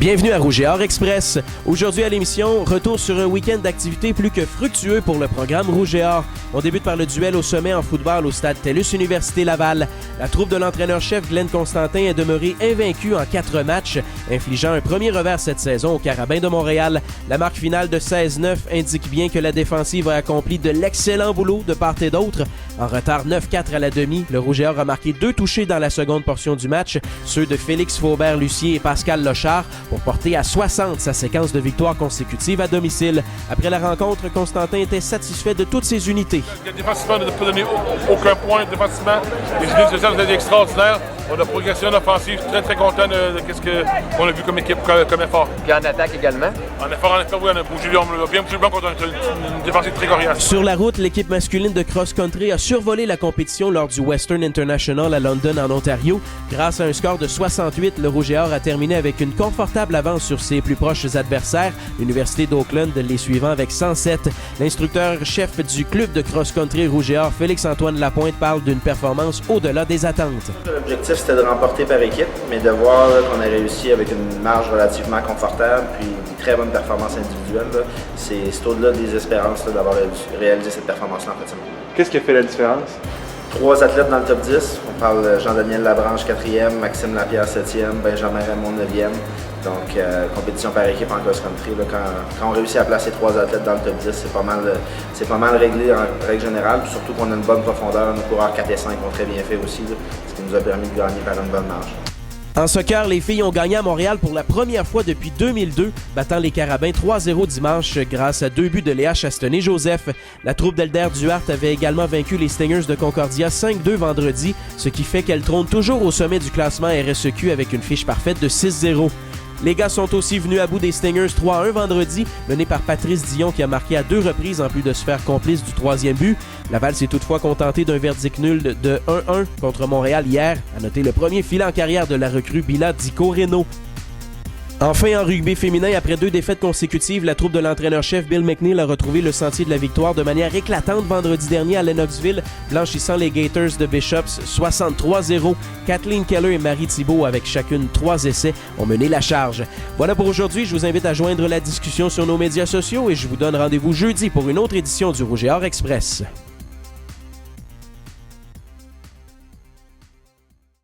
Bienvenue à Rouge et Or Express. Aujourd'hui à l'émission, retour sur un week-end d'activités plus que fructueux pour le programme Rouge et Or. On débute par le duel au sommet en football au stade TELUS Université Laval. La troupe de l'entraîneur-chef Glenn Constantin est demeurée invaincue en 4 matchs, infligeant un premier revers cette saison aux Carabins de Montréal. La marque finale de 16-9 indique bien que la défensive a accompli de l'excellent boulot de part et d'autre. En retard 9-4 à la demi, le Rouge et Or a marqué 2 touchés dans la seconde portion du match, ceux de Félix Faubert-Lucier et Pascal Lochard, pour porter à 60 sa séquence de victoires consécutives à domicile. Après la rencontre, Constantin était satisfait de toutes ses unités. Défensivement, on n'a pas donné aucun point défensivement. Les unités sociales ont été extraordinaires. On a progressé en offensive. Très content de ce qu'on a vu comme équipe, comme effort. Puis en attaque également. En effort, oui, on a bougé le banc contre une défensive très coriace. Sur la route, l'équipe masculine de cross-country a survolé la compétition lors du Western International à London, en Ontario. Grâce à un score de 68, le Rouge et Or a terminé avec une confortable avance sur ses plus proches adversaires, l'Université d'Auckland les suivant avec 107. L'instructeur-chef du club de cross-country Rouge et Or, Félix-Antoine Lapointe, parle d'une performance au-delà des attentes. L'objectif, c'était de remporter par équipe, mais de voir qu'on a réussi avec une marge relativement confortable, puis une très bonne performance individuelle. C'est au-delà des espérances d'avoir réalisé cette performance-là en fait. Qu'est-ce qui a fait la différence? 3 athlètes dans le top 10. On parle de Jean-Daniel Labranche, 4e, Maxime Lapierre, 7e, Benjamin Raymond, 9e. Donc, compétition par équipe en cross-country. Quand on réussit à placer 3 athlètes dans le top 10, c'est pas mal réglé en règle générale. Puis surtout qu'on a une bonne profondeur. Nos coureurs 4 et 5 ont très bien fait aussi, ce qui nous a permis de gagner par une bonne marge. En soccer, les filles ont gagné à Montréal pour la première fois depuis 2002, battant les Carabins 3-0 dimanche grâce à 2 buts de Léa Chastenay-Joseph. La troupe d'Elder Duhart avait également vaincu les Stingers de Concordia 5-2 vendredi, ce qui fait qu'elle trône toujours au sommet du classement RSEQ avec une fiche parfaite de 6-0. Les gars sont aussi venus à bout des Stingers 3-1 vendredi, menés par Patrice Dion qui a marqué à 2 reprises en plus de se faire complice du 3e but. Laval s'est toutefois contenté d'un verdict nul de 1-1 contre Montréal hier, à noter le premier filet en carrière de la recrue Bila Dico-Reno. Enfin, en rugby féminin, après 2 défaites consécutives, la troupe de l'entraîneur-chef Bill McNeil a retrouvé le sentier de la victoire de manière éclatante vendredi dernier à Lennoxville, blanchissant les Gators de Bishops 63-0. Kathleen Keller et Marie Thibault, avec chacune 3 essais, ont mené la charge. Voilà pour aujourd'hui. Je vous invite à joindre la discussion sur nos médias sociaux et je vous donne rendez-vous jeudi pour une autre édition du Rouge et Or Express.